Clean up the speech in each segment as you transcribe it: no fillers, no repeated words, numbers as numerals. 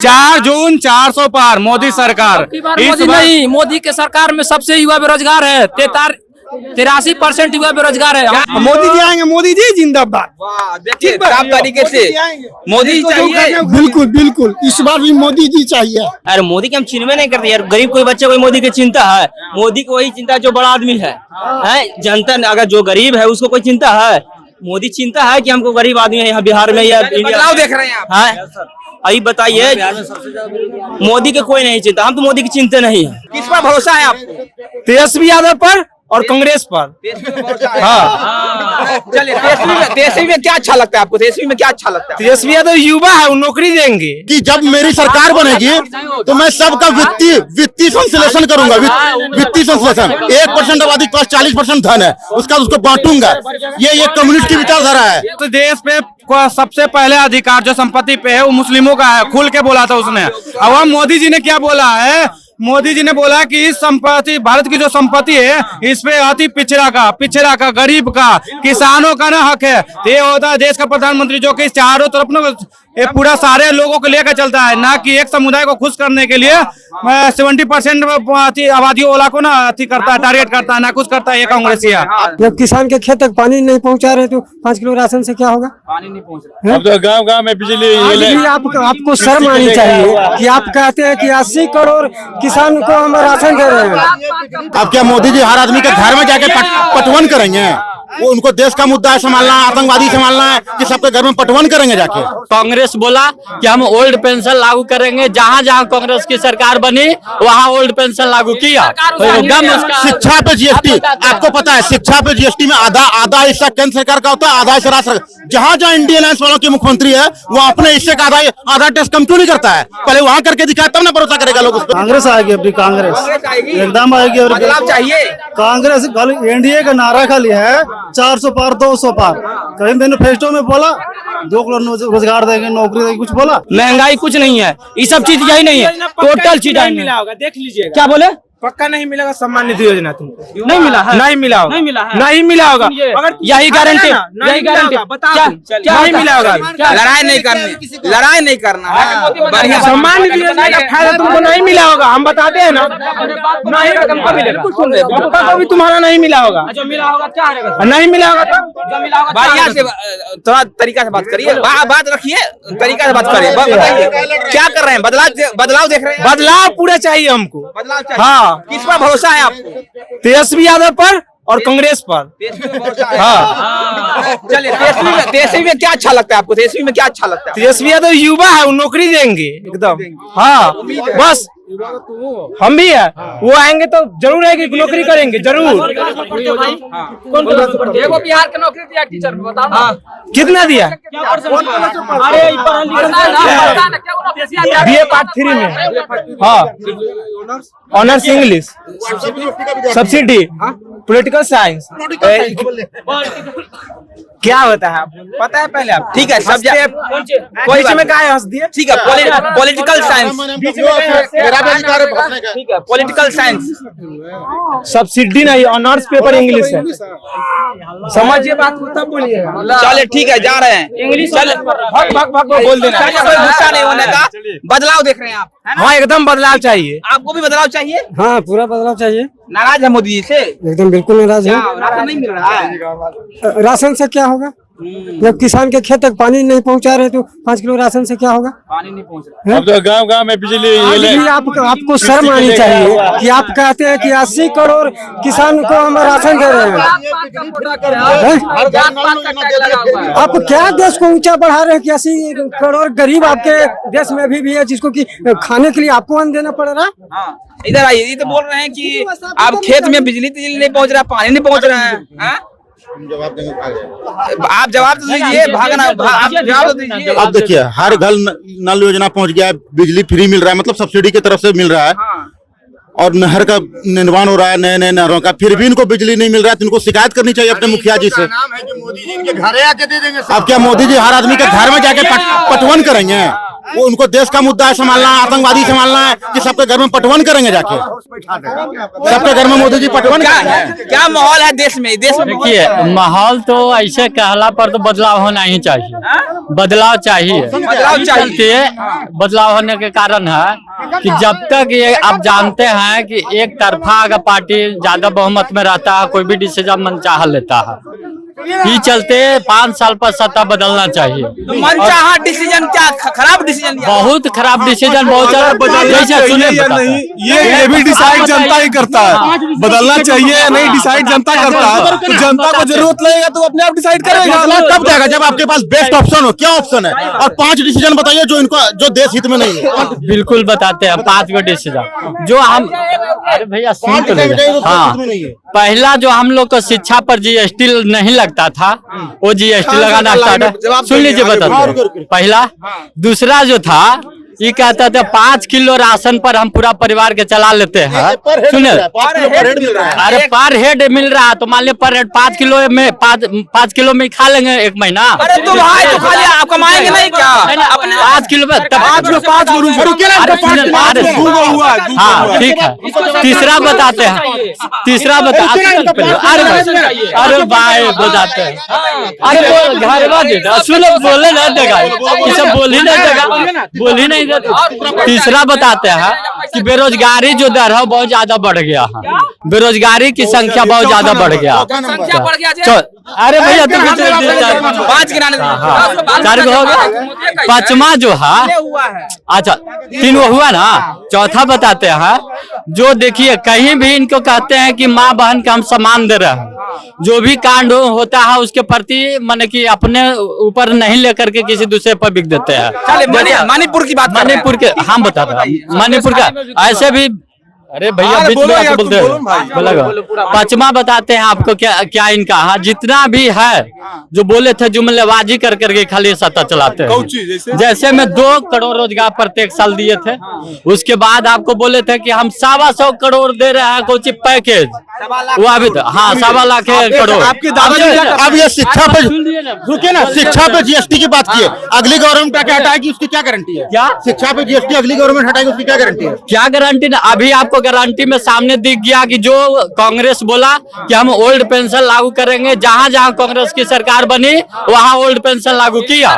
4 जून 400 पार मोदी सरकार। मोदी नहीं, मोदी के सरकार में सबसे युवा बेरोजगार है। 83% युवा बेरोजगार है। मोदी जी आएंगे, मोदी जी जिंदाबाद। देखिए साफ तरीके से मोदी चाहिए। बिल्कुल बिल्कुल, इस बार भी मोदी जी चाहिए। अरे मोदी के हम चिन्हवे नहीं करते यार। गरीब कोई बच्चे कोई मोदी की चिंता है? मोदी को वही चिंता जो बड़ा आदमी है। जनता अगर जो गरीब है उसको कोई चिंता है? मोदी चिंता है कि हमको गरीब आदमी है यहाँ बिहार में या बदलाव देख रहे हैं आप? अभी बताइए, मोदी के कोई नहीं चिंता। हम तो मोदी की चिंता नहीं है। किस पर भरोसा है आपको? तेजस्वी यादव पर और कांग्रेस पर। हाँ चलिए, तेजस्वी में क्या अच्छा लगता है आपको? तेजस्वी में क्या अच्छा लगता है? तेजस्वी यादव युवा है, वो नौकरी देंगे। कि जब मेरी सरकार बनेगी तो मैं सबका वित्तीय संश्लेषण करूंगा। वित्तीय संश्लेषण 1% आबादी के पास 40% धन है, उसका उसको बांटूंगा। ये कम्युनिस्ट की विचारधारा है। तो देश पे सबसे पहले अधिकार जो संपत्ति पे है वो मुस्लिमों का है, खुल के बोला था उसने। अब हम मोदी जी ने क्या बोला है? मोदी जी ने बोला कि इस संपत्ति, भारत की जो संपत्ति है, इस पे अति पिछड़ा का, गरीब का, किसानों का ना हक है। तो ये होता है देश का प्रधानमंत्री जो कि चारों तरफ ना ये पूरा सारे लोगों को लेकर चलता है, ना कि एक समुदाय को खुश करने के लिए 70% आबादी वाला को ना अति करता है, टारगेट करता है, ना कुछ करता है ये कांग्रेसिया। जब किसान के खेत तक पानी नहीं पहुंचा रहे तो 5 किलो राशन से क्या होगा? पानी नहीं पहुंच रहा। अब तो गांव-गांव में बिजली। आपको शर्म आनी चाहिए कि आप कहते हैं कि 80 करोड़ किसान को हम राशन दे रहे हैं। अब क्या मोदी जी हर आदमी के घर में जाके पटवन करेंगे? वो उनको देश का मुद्दा है संभालना, आतंकवादी संभालना है कि सबके घर में पटवन करेंगे जाके? कांग्रेस बोला कि हम ओल्ड पेंशन लागू करेंगे। जहाँ जहाँ कांग्रेस की सरकार बनी वहाँ ओल्ड पेंशन लागू किया। शिक्षा पे जीएसटी, आपको पता है शिक्षा पे जीएसटी में आधा हिस्सा केंद्र सरकार का होता है, आधा हिस्सा राज्य सरकार। जहाँ जहाँ इंडियन अलायंस वालों के मुख्यमंत्री है वो अपने हिस्से का आधा टैक्स कम क्यों नहीं करता है? पहले वहाँ करके दिखाए तब ना भरोसा करेगा लोग उस पर। कांग्रेस आएगी, अपनी कांग्रेस एकदम आएगी। और बदलाव चाहिए। कांग्रेस एनडीए का नारा खाली है 400 पार 200 पार। कहीं मैनिफेस्टो में बोला 2 करोड़ रोजगार देंगे, नौकरी देंगे, कुछ बोला? महंगाई कुछ नहीं है, ये सब चीज यही नहीं है। टोटल चीज नहीं मिला होगा, देख लीजिए। क्या बोले? पक्का नहीं मिलेगा सम्मान निधि योजना तुमको? नहीं मिला है, नहीं मिला होगा, नहीं मिला होगा। अगर यही गारंटी, यही गारंटी क्या नहीं मिला होगा? लड़ाई नहीं करना है। बढ़िया सम्मान निधि योजना का फायदा तुमको नहीं मिला होगा, हम बताते हैं ना। नहीं हमको भी तुम्हारा नहीं मिला होगा। जो मिला होगा क्या नहीं मिला होगा बढ़िया से थोड़ा तरीका से बात करिए, बात रखिए, तरीका से बात करिए। बताइए क्या कर रहे हैं? बदलाव देख रहे हैं? बदलाव पूरा चाहिए हमको। बदलाव चाहिए। हाँ, किस पर भरोसा है आपको? तेजस्वी यादव पर और कांग्रेस पर। हाँ चलिए, तेजस्वी में क्या अच्छा लगता है आपको? तेजस्वी में क्या अच्छा लगता है? तेजस्वी यादव युवा है, वो नौकरी देंगे एकदम। हाँ बस हम भी है, वो आएंगे तो जरूर आएंगे, नौकरी करेंगे जरूर। एगो बिहार के नौकरी दिया टीचर में, बताओ कितना दिया? BA पार्ट 3 में। हाँ, honours English, subsidy, political science. क्या होता है पता है पहले आप? ठीक है, सब बीच में क्या हंस दिए? ठीक है, पॉलिटिकल साइंस। ठीक है, पॉलिटिकल साइंस। सब्सिडी नहीं, ऑनर्स पेपर इंग्लिश है। समझिए बात को तब बोलिए। चले ठीक है, जा रहे हैं इंग्लिश। चल भग बोल देना, कोई गुस्सा नहीं होने का। बदलाव देख रहे हैं आप? हाँ एकदम बदलाव चाहिए। आपको भी बदलाव चाहिए? हाँ पूरा बदलाव चाहिए। नाराज है मोदी जी से? एकदम बिल्कुल नाराज है। राशन नहीं मिल रहा है। राशन से क्या होगा? जब किसान के खेत तक पानी नहीं पहुंचा रहे तो 5 किलो राशन से क्या होगा? पानी नहीं पहुंच रहा। अब तो गांव-गांव में बिजली। आपको शर्म आनी चाहिए कि आप कहते हैं कि 80 करोड़ किसान को हम राशन दे रहे हैं। आप क्या देश को ऊंचा बढ़ा रहे हैं कि 80 करोड़ गरीब आपके देश में भी है, जिसको कि खाने के लिए आपको अन्न देना पड़ रहा है। इधर आइए, ये तो बोल रहे हैं कि आप खेत में बिजली नहीं पहुंच रहा, पानी नहीं पहुंच रहा है। आप जवाब तो दीजिए, भागना आप जवाब तो दीजिए। अब देखिए हर घर नल योजना पहुंच गया है, बिजली फ्री मिल रहा है, मतलब सब्सिडी की तरफ से मिल रहा है। और नहर का निर्माण हो रहा है, नए नहरों का, फिर भी इनको बिजली नहीं मिल रहा है। तो इनको शिकायत करनी चाहिए अपने मुखिया जी से। मोदी जी इनके घरे आके दे देंगे। अब क्या मोदी जी हर आदमी के घर में जाके पटवन करेंगे? वो उनको देश का मुद्दा है संभालना है, आतंकवादी संभालना है कि सबके घर में पटवन करेंगे जाके? सबके घर में मोदी जी पटवन करेंगे? क्या माहौल है देश में? देखिए, माहौल तो ऐसे कहला पर तो बदलाव होना ही चाहिए, बदलाव चाहिए। चलते बदलाव होने के कारण है कि जब तक ये आप जानते हैं कि एक तरफा अगर पार्टी ज्यादा बहुमत में रहता है, कोई भी डिसीजन मनचाहा लेता है, ये चलते 5 साल पर सत्ता बदलना चाहिए। मनचाहा डिसीजन क्या खराब डिसीजन? बहुत खराब डिसीजन, बहुत जैसे सुनिए ये भी डिसाइड जनता ही करता है, बदलना चाहिए या नहीं डिसाइड जनता करता है। तो जनता को जरूरत लगेगा तो अपने आप डिसाइड करेगा। कब जाएगा जब आपके पास बेस्ट ऑप्शन हो? क्या ऑप्शन है? और 5 डिसीजन बताइए जो इनको जो देश हित में नहीं है। बिल्कुल बताते हैं 5 गो डिसीजन जो हम, अरे भैया सुन तो लीजिए। हाँ, पहला जो हम लोग को शिक्षा पर जीएसटी नहीं लगता था, वो जीएसटी लगाना स्टार्ट। सुन लीजिए बताते पहला। दूसरा जो था ये कहता था 5 किलो राशन पर हम पूरा परिवार के चला लेते हैं। सुनिए, अरे पर हेड मिल रहा है तो मान लीजिए पर हेड 5 किलो में 5 किलो में खा लेंगे 1 महीना। अरे तो भाई तो खाली आप कमाएंगे नहीं क्या? 5 किलो में हाँ ठीक है। तीसरा बताते हैं, तीसरा बताते हैं। अरे भाई बताते हैं, अरे घरवा देगा, सुनो बोले ना देगा, सब बोल ही नहीं देगा, बोल ही नहीं। तीसरा बताते हैं कि बेरोजगारी जो दर है बहुत ज्यादा बढ़ गया है, बेरोजगारी की संख्या बहुत ज्यादा बढ़ गया। अरे भैया तो 5 गिनाने 4 हो गया। 5वां जो है, अच्छा 3 हुआ ना। चौथा बताते हैं जो देखिए कहीं भी इनको कहते हैं कि माँ बहन का हम सम्मान दे रहे हैं, जो भी कांड होता है उसके प्रति माने कि अपने ऊपर नहीं लेकर के किसी दूसरे पर बिक देते हैं। मणिपुर की बात, मणिपुर के हम बता रहे हैं, मणिपुर का ऐसे भी। अरे भैया बीच में आके बोलते हैं, बोलेगा। 5वां बताते हैं आपको क्या इनका। हाँ, जितना भी है जो बोले थे जुमलेबाजी कर करके खाली सत्ता चलाते हैं। जैसे में 2 करोड़ रोजगार प्रत्येक साल दिए थे, उसके बाद आपको बोले थे कि हम 125 करोड़ दे रहे हैं कोई पैकेज, वो अभी तो हाँ 1.25 लाख करोड़। आपके दादाजी अब ये शिक्षा पे रुके ना, शिक्षा पे जीएसटी की बात की है, अगली गवर्नमेंट क्या हटाएगी उसकी क्या गारंटी है? क्या शिक्षा पे जीएसटी अगली गवर्नमेंट हटाएगी उसकी क्या गारंटी है? क्या गारंटी? अभी आपको गारंटी में सामने दिख गया कि जो कांग्रेस बोला कि हम ओल्ड पेंशन लागू करेंगे, जहां जहां कांग्रेस की सरकार बनी वहां ओल्ड पेंशन लागू किया।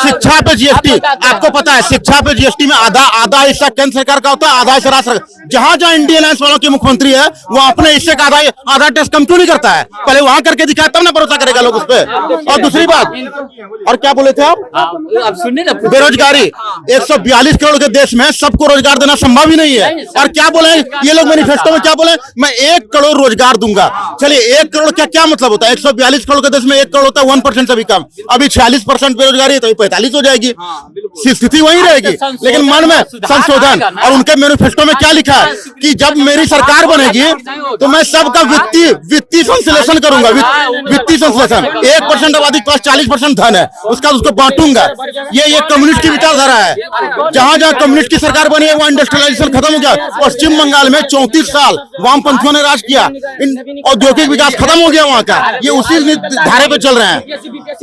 शिक्षा पे जीएसटी आपको पता है, शिक्षा पे जीएसटी में आधा हिस्सा केंद्र सरकार का होता है, आधा हिस्सा राज्य सरकार। जहां जहां इंडियन अलायंस वालों के मुख्यमंत्री है वो अपने हिस्से का आधा टैक्स कम क्यों नहीं करता है? पहले वहां करके दिखाए तब ना भरोसा करेगा लोग उस पर। और दूसरी बात, और क्या बोले थे आप सुनिए ना, बेरोजगारी 142 करोड़ के देश में सबको रोजगार देना संभव ही नहीं है। और क्या बोले ये लोग मैनिफेस्टो में, क्या बोले? मैं 1 करोड़ रोजगार दूंगा। चलिए 1 करोड़ क्या मतलब होता है? 142 करोड़ के देश में 1 करोड़ होता है 1% से भी कम। अभी 46% बेरोजगारी है तो 45 हो जाएगी, स्थिति वही रहेगी। लेकिन मन में संशोधन, और उनके मैनिफेस्टो में क्या लिखा है कि जब मेरी सरकार बनेगी तो मैं सबका वित्तीय संश्लेषण करूंगा। वित्तीय संश्लेषण 1% आबादी के पास 40% धन है, उसका उसको बांटूंगा। ये कम्युनिस्ट की विचारधारा है। जहां जहां कम्युनिस्ट की सरकार बनी है वहां इंडस्ट्रियलाइजेशन खत्म हो गया। पश्चिम बंगाल में 34 साल वामपंथियों ने राज किया, औद्योगिक विकास खत्म हो गया वहां का। ये उसी धारे पे चल रहे हैं।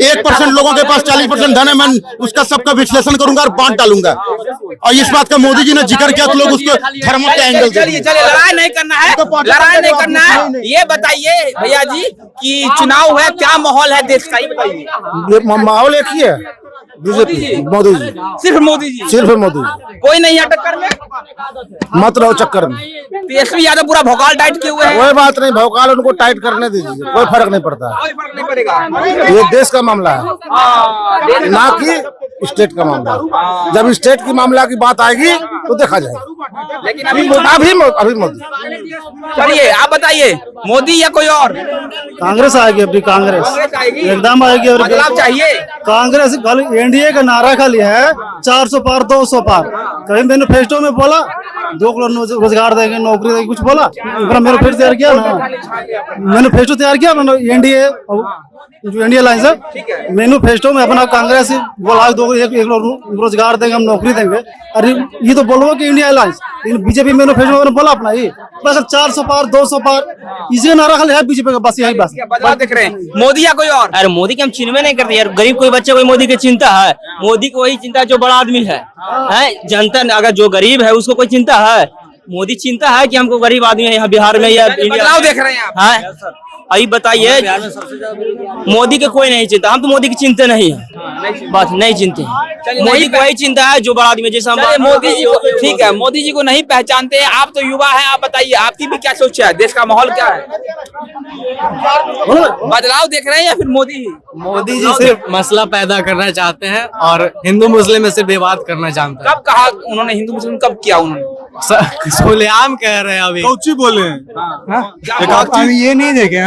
1% लोगों के पास 40% धन है, मैं उसका सबका विश्लेषण करूंगा और बांट डालूंगा। और इस बात का मोदी जी ने जिक्र किया तो लोग उसको धर्म के एंगल से। चलिए लड़ाई नहीं करना है, लड़ाई नहीं करना है। ये बताइए भैया जी कि चुनाव है, क्या माहौल है देश का, ये बताइए। माहौल एक ही है, बीजेपी, मोदी जी, सिर्फ मोदी जी, सिर्फ मोदी जी। कोई नहीं है टक्कर में, मत रहो चक्कर में। तेजस्वी यादव पूरा भोकाल टाइट किए हुए हैं। कोई बात नहीं, भोकाल उनको टाइट करने दीजिए, कोई फर्क नहीं पड़ता। कोई फर्क नहीं पड़ेगा, ये देश का मामला है ना कि स्टेट का मामला। जब स्टेट की मामला की बात आएगी तो देखा जाएगा। लेकिन अभी मोदी। चलिए आप बताइए, मोदी या कोई और? कांग्रेस आएगी, अपनी कांग्रेस आएगी, एकदम आएगी। और बदलाव चाहिए। कांग्रेस खाली एनडीए का नारा खाली है 400 पार 200 पार। कहीं मैनिफेस्टो में बोला 2 करोड़ रोजगार देंगे, नौकरी देंगे, कुछ बोला? मैनिफेस्टो तैयार किया ना, मैनिफेस्टो तैयार किया एनडीए जो इंडिया अलायंस है मैनिफेस्टो में अपना कांग्रेस बोला दो एक रोजगार देंगे, हम नौकरी देंगे। अरे ये तो बोलो कि इंडिया अलायंस, लेकिन बीजेपी मैनिफेस्टो में बोला अपना ये बस 400 पार 200 पार इसे नारा खाली है बीजेपी का, बस यही बस। बदलाव देख रहे हैं मोदी या कोई और? अरे मोदी की हम चिन्ह में नहीं करते यार, गरीब कोई बच्चे कोई मोदी की चिंता है? मोदी को वही चिंता जो बड़ा आदमी है। जनता अगर जो गरीब है उसको कोई चिंता है? मोदी चिंता है कि हमको गरीब आदमी है यहाँ बिहार में या इंडिया। बदलाव देख रहे हैं आप? हाँ, अभी बताइए, मोदी के कोई नहीं चिंता, हम तो मोदी की चिंता नहीं है, बस नहीं चिंते हैं। मोदी को वही चिंता है जो बड़ा आदमी, जैसे हम मोदी जी को, ठीक है, मोदी जी को नहीं पहचानते। आप तो युवा हैं, आप बताइए आपकी भी क्या सोच है, देश का माहौल क्या है? बदलाव देख रहे हैं या फिर मोदी? मोदी जी सिर्फ मसला पैदा करना चाहते हैं और हिंदू मुस्लिम में से विवाद करना जानते हैं। कब कहा उन्होंने हिंदू मुस्लिम, कब किया उन्होंने? खुलेआम कह रहे हैं अभी। कौची बोले अभी ये नहीं देखे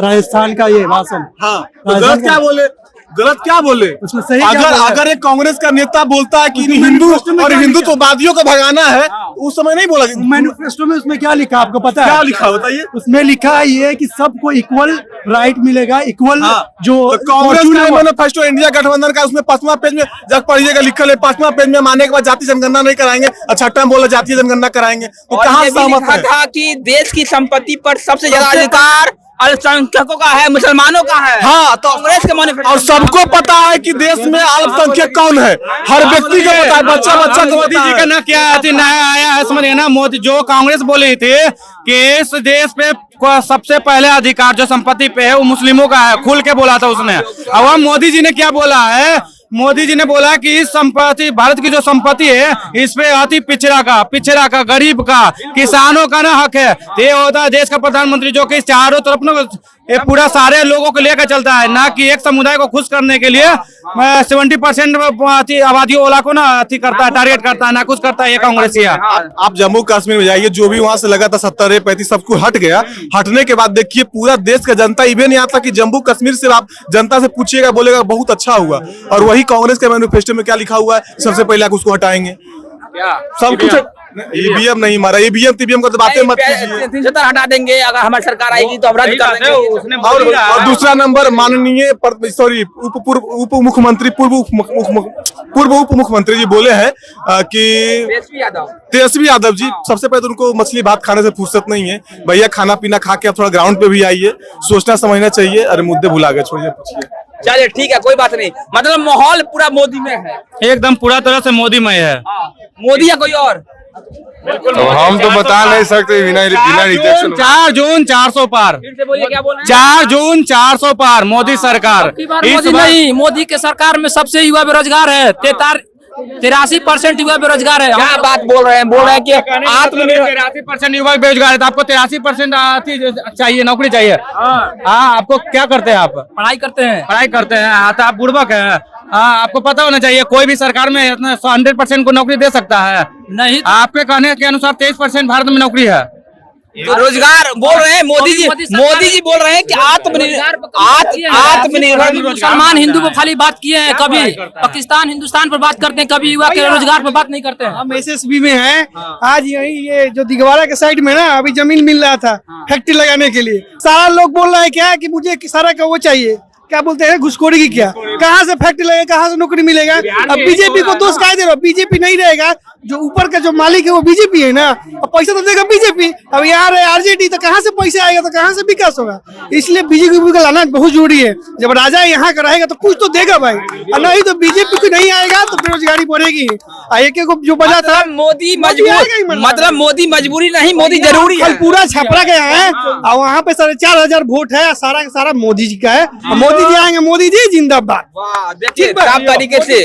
राजस्थान का ये भाषण। हाँ, तो गलत क्या बोले? गलत क्या बोले? उसमें सही क्या बोला? अगर एक कांग्रेस का नेता बोलता है कि हिंदू और हिंदुत्ववादियों को भगाना है, उस समय नहीं बोला। मैनिफेस्टो में उसमें क्या लिखा आपको पता है? क्या लिखा बताइए? उसमें लिखा है ये कि सबको इक्वल राइट मिलेगा, इक्वल जो तो कांग्रेस का मैनिफेस्टो इंडिया गठबंधन का, उसमें 5वां पेज में जब पढ़िएगा लिखल है, 5वां पेज में मानने के बाद जाति जनगणना नहीं कराएंगे, 6वां में बोला जातीय जनगणना कराएंगे, तो कहाँ सहमत है? था कि देश की संपत्ति पर सबसे ज्यादा अधिकार अल्पसंख्यकों का है, मुसलमानों का है। हाँ, तो कांग्रेस के मैनिफेस्टो और सबको पता है कि देश में अल्पसंख्यक कौन है, हर व्यक्ति को पता है, बच्चा बच्चा को मोदी जी का ना क्या नया आया है समझिए ना। मोदी जो कांग्रेस बोली थी कि इस देश पे सबसे पहले अधिकार जो संपत्ति पे है वो मुस्लिमों का है, खुल के बोला था उसने। अब हम मोदी जी ने क्या बोला है? मोदी जी ने बोला कि इस संपत्ति, भारत की जो संपत्ति है इस पे अति पिछड़ा का गरीब का, किसानों का ना हक है। ये होता है देश का प्रधानमंत्री जो कि चारों तरफ ना ये पूरा सारे लोगों को लेकर चलता है, ना कि एक समुदाय को खुश करने के लिए 70% आबादी वाला को ना अति करता है, टारगेट करता है, ना कुछ करता है ये कांग्रेसिया। आप जम्मू कश्मीर में जाइए, जो भी वहां से लगा था 70 35 सब कुछ हट गया। हटने के बाद देखिए पूरा देश का जनता इवन यहाँ तक कि जम्मू कश्मीर से आप जनता से पूछिएगा, बोलेगा बहुत अच्छा हुआ। और वही कांग्रेस के मैनिफेस्टो में क्या लिखा हुआ है? सबसे पहले आप उसको हटाएंगे, सब कुछ। ईवीएम नहीं मारा, ईवीएम टीवीएम का तो बातें मत कीजिए। 370 हटा देंगे, अगर हमारी सरकार आएगी तो हम रद्द कर देंगे। और दूसरा नंबर माननीय उप मुख्यमंत्री पूर्व उप मुख्यमंत्री जी बोले हैं कि तेजस्वी यादव जी, सबसे पहले तो उनको मछली भात खाने से फुर्सत नहीं है। भैया खाना पीना खा के आप थोड़ा ग्राउंड पे भी आइए, सोचना समझना चाहिए। अरे मुद्दे भुला गए, छोड़िए पूछिए। चलिए ठीक है, कोई बात नहीं। मतलब माहौल पूरा मोदी में है, एकदम पूरा तरह से मोदी में है। मोदी या कोई और? तो हम तो बता नहीं सकते बिना रिजेक्शन। 4 जून 400 पार। फिर से बोलिए, क्या बोल रहे हैं? 4 जून 400 पार मोदी सरकार। मोदी नहीं, मोदी के सरकार में सबसे युवा बेरोजगार है। 83% युवा बेरोजगार है। क्या बात बोल रहे हैं? बोल रहे हैं कि आत्मनिर्भर 83% युवा बेरोजगार है, तो आपको 83% चाहिए, नौकरी चाहिए। हाँ, आपको क्या करते हैं आप? पढ़ाई करते हैं। हाँ, तो आप बुड़बक है। हाँ, आपको पता होना चाहिए कोई भी सरकार में 100% को नौकरी दे सकता है नहीं। आपके कहने के अनुसार 23% भारत में नौकरी है। तो रोजगार बोल रहे हैं मोदी जी बोल रहे हैं कि आत्मनिर्भर। मुसलमान हिंदू को खाली बात किए हैं, कभी पाकिस्तान हिंदुस्तान पर बात करते हैं, कभी युवा के रोजगार पर बात नहीं करते हैं। हम एसएसबी में हैं। आज यही ये जो दिगवाड़ा के साइड में ना अभी जमीन मिल रहा था फैक्ट्री लगाने के लिए, सारा लोग बोल रहा है क्या कि मुझे सारा का वो चाहिए, क्या बोलते हैं घुसखोरी की। क्या कहाँ से फैक्ट्री लगेगा, कहाँ से नौकरी मिलेगा? अब बीजेपी को दोष कहा दे रहा, बीजेपी नहीं रहेगा, जो ऊपर का जो मालिक है वो बीजेपी है ना, अब पैसा तो देगा बीजेपी। अब यार आरजेडी, तो कहाँ से पैसा आएगा, तो कहाँ से विकास होगा? इसलिए बीजेपी को लाना बहुत जरूरी है। जब राजा यहाँ का रहेगा तो कुछ तो देगा भाई, और नहीं तो बीजेपी को नहीं आएगा तो बेरोजगारी बढ़ेगी। एक जो बजा था मोदी मजबूर, मतलब मोदी मजबूरी नहीं, मोदी जरूरी है। पूरा छपरा गया है और वहाँ पे 4,500 वोट है, सारा का सारा मोदी जी का है। मोदी जी आएंगे, मोदी जी जिंदाबाद। देखिए साफ तरीके से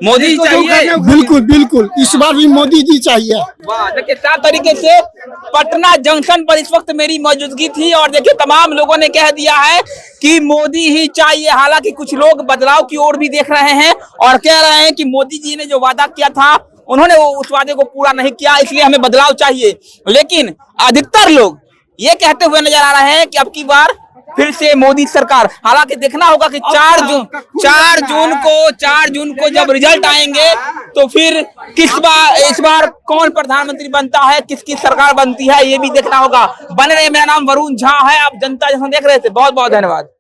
मोदी चाहिए, बिल्कुल बिल्कुल, इस बार भी मोदी जी चाहिए। देखिए साफ तरीके से पटना जंक्शन पर इस वक्त मेरी मौजूदगी थी और देखिए तमाम लोगों ने कह दिया है कि मोदी ही चाहिए। हालांकि कुछ लोग बदलाव की ओर भी देख रहे हैं और कह रहे हैं कि मोदी जी ने जो वादा किया था उन्होंने उस वादे को पूरा नहीं किया, इसलिए हमें बदलाव चाहिए। लेकिन अधिकतर लोग ये कहते हुए नजर आ रहे हैं कि अब की बार फिर से मोदी सरकार। हालांकि देखना होगा कि 4 जून को जब रिजल्ट आएंगे तो फिर इस बार कौन प्रधानमंत्री बनता है, किसकी सरकार बनती है, ये भी देखना होगा। बने रहे, मेरा नाम वरुण झा है, आप जनता जैसा देख रहे थे। बहुत बहुत धन्यवाद।